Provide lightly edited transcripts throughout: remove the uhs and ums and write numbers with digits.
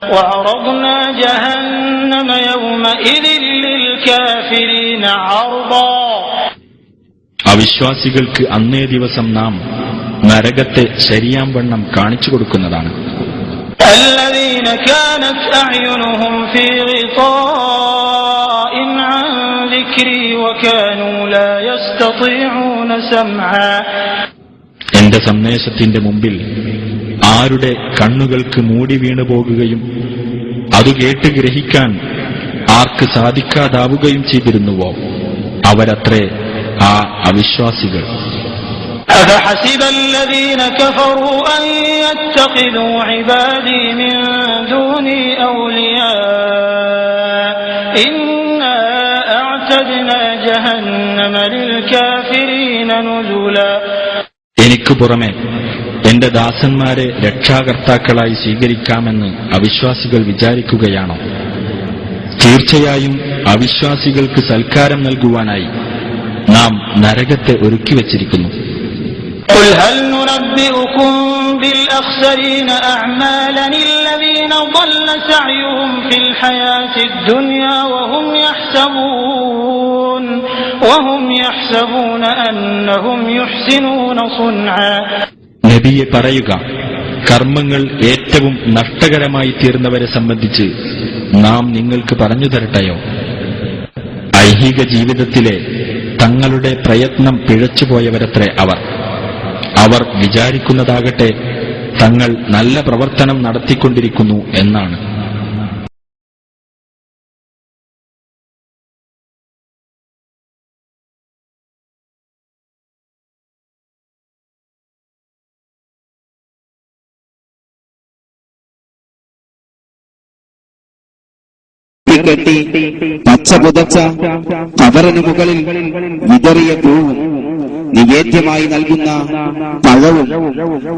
وعرضنا جهنم يومئذ للكافرين عرضا. അവിശ്വാസികൾക്ക് അന്നേ ദിവസം നാം നരകത്തെ ശരിയാംവണ്ണം കാണിച്ചു കൊടുക്കുന്നതാണ്. الذين كانت أعينهم في غطاء عن ذكري وكانوا لا يستطيعون سمعا. എന്റെ സന്ദേശത്തിന്റെ മുമ്പിൽ ആരുടെ കണ്ണുകൾക്ക് മൂടി വീണു പോകുകയും അത് കേട്ട് ഗ്രഹിക്കാൻ ആർക്ക് സാധിക്കാതാവുകയും ചെയ്തിരുന്നുവോ അവരത്രേ ആ അവിശ്വാസികൾ. أفحسب الذين كفروا أن يتخذوا عبادي من دوني أولياء إنا أعتدنا جهنم للكافرين نزلا. എനിക്ക് പുറമെ എന്റെ ദാസന്മാരെ രക്ഷാകർത്താക്കളായി സ്വീകരിക്കാമെന്ന് അവിശ്വാസികൾ വിചാരിക്കുകയാണോ? തീർച്ചയായും അവിശ്വാസികൾക്ക് സൽക്കാരം നൽകുവാനായി നാം നരകത്തെ ഒരുക്കിവച്ചിരിക്കുന്നു. قل هل ننبئكم بالأخسرين أعمالا الذين ضل سعيهم في الحياة الدنيا وهم يحسبون أنهم يحسنون صنعا. നബിയെ പറയുക, കർമ്മങ്ങൾ ഏറ്റവും നഷ്ടകരമായി തീർന്നവരെ സംബന്ധിച്ച് നാം നിങ്ങൾക്ക് പറഞ്ഞു തരട്ടെയോ? ഐഹിക ജീവിതത്തിലെ തങ്ങളുടെ പ്രയത്നം പിഴച്ചുപോയവരത്രേ അവർ വിചാരിക്കുന്നതാകട്ടെ തങ്ങൾ നല്ല പ്രവർത്തനം നടത്തിക്കൊണ്ടിരിക്കുന്നു എന്നാണ്. കെട്ടി പച്ച പുതച്ച കവറിന് മുകളിൽ വിതറിയ പൂവും നിവേദ്യമായി നൽകുന്ന പഴവും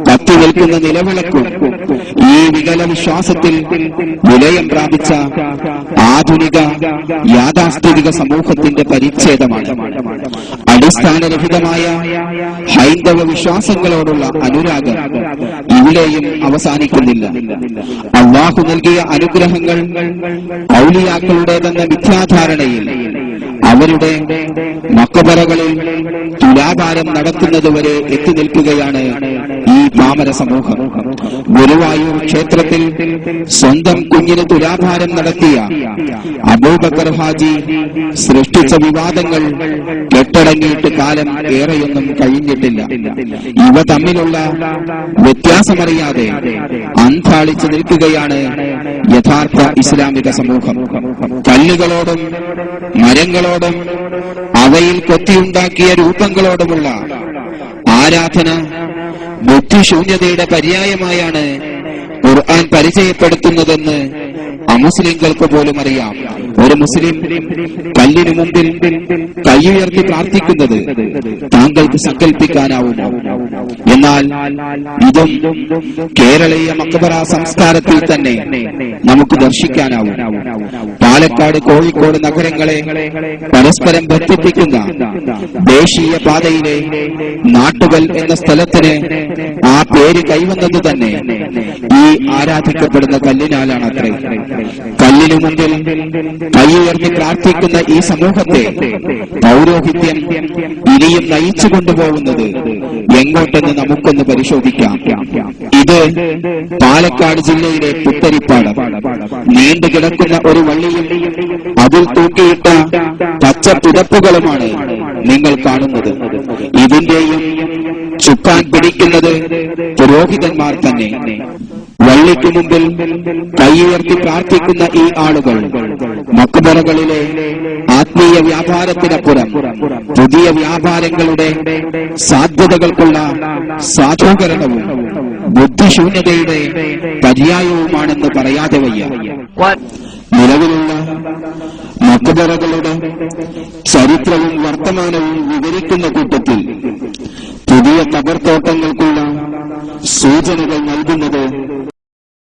കത്തി നിൽക്കുന്ന നിലവിളക്കും ഈ വികല വിശ്വാസത്തിൽ വിലയം പ്രാപിച്ച ആധുനിക യാഥാസ്ഥിതിക സമൂഹത്തിന്റെ പരിച്ഛേദമാണ്. അടിസ്ഥാനരഹിതമായ ഹൈന്ദവ വിശ്വാസങ്ങളോടുള്ള അനുരാഗം ഇവിടെയും അവസാനിക്കുന്നില്ല. അല്ലാഹു നൽകിയ അനുഗ്രഹങ്ങൾ ഔലിയാക്കളുടേതെന്ന മിഥ്യാധാരണയിൽ അവരുടെ മക്ബറകളിൽ തുലാഭാരം നടത്തുന്നതുവരെ എത്തി നിൽക്കുകയാണ് ഈ പാമര സമൂഹം. ഗുരുവായൂർ ക്ഷേത്രത്തിൽ സ്വന്തം കുഞ്ഞിന് തുലാഭാരം നടത്തിയ അബൂബക്കർ ഹാജി സൃഷ്ടിച്ച വിവാദങ്ങൾ കെട്ടടങ്ങിയിട്ട് കാലം ഏറെയൊന്നും കഴിഞ്ഞിട്ടില്ല. ഇവ തമ്മിലുള്ള വ്യത്യാസമറിയാതെ അന്താളിച്ചു നിൽക്കുകയാണ് യഥാർത്ഥ ഇസ്ലാമിക സമൂഹം. കല്ലുകളോടും മരങ്ങളോടും അവയിൽ കൊത്തിയുണ്ടാക്കിയ രൂപങ്ങളോടുമുള്ള ആരാധന ബുദ്ധിശൂന്യതയുടെ പര്യായമായാണ് ഖുർആൻ പരിചയപ്പെടുത്തുന്നതെന്ന് അമുസ്ലിങ്ങൾക്ക് പോലും അറിയാം. ഒരു മുസ്ലിം കല്ലിനു മുമ്പിൽ കൈയുയർത്തി പ്രാർത്ഥിക്കുന്നത് താങ്കൾക്ക് സങ്കല്പിക്കാനാവുമോ? എന്നാൽ ഇതും കേരളീയ മക്ബറ സംസ്കാരത്തിൽ തന്നെ നമുക്ക് ദർശിക്കാനാവും. പാലക്കാട്, കോഴിക്കോട് നഗരങ്ങളെ പരസ്പരം ബന്ധിപ്പിക്കുന്ന ദേശീയ പാതയിലെ നാട്ടുകൽ എന്ന സ്ഥലത്തിന് ആ പേര് കൈവന്നത് തന്നെ ഈ ആരാധിക്കപ്പെടുന്ന കല്ലിനാലാണ് അത്രേ. കല്ലിനു മുമ്പിൽ കൈയുയർത്തി പ്രാർത്ഥിക്കുന്ന ഈ സമൂഹത്തെ പൗരോഹിത്യം ഇനിയും നയിച്ചു കൊണ്ടുപോകുന്നത് എങ്ങോട്ടെന്ന് നമുക്കൊന്ന് പരിശോധിക്കാം. ഇത് പാലക്കാട് ജില്ലയിലെ പുത്തരിപ്പാടം. നീണ്ടുകിടക്കുന്ന ഒരു വള്ളിയും അതിൽ തൂക്കിയിട്ട പച്ച പുതപ്പുകളുമാണ് നിങ്ങൾ കാണുന്നത്. ഇതിന്റെയും ചുക്കാൻ പിടിക്കുന്നത് പുരോഹിതന്മാർ തന്നെ. വള്ളിക്കു മുമ്പിൽ കൈയുയർത്തി പ്രാർത്ഥിക്കുന്ന ഈ ആളുകൾ മക്ബറകളിലെ ആത്മീയ വ്യാപാരത്തിനപ്പുറം പുതിയ വ്യാപാരങ്ങളുടെ സാധ്യതകൾക്കുള്ള സാധൂകരണവും ബുദ്ധിശൂന്യതയുടെ പര്യായവുമാണെന്ന് പറയാതെ വയ്യ. നിലവിലുള്ള മക്ബറകളുടെ ചരിത്രവും വർത്തമാനവും വിവരിക്കുന്ന കൂട്ടത്തിൽ പുതിയ ഖബർത്തോട്ടങ്ങൾക്കുള്ള സൂചനകൾ നൽകുന്നത്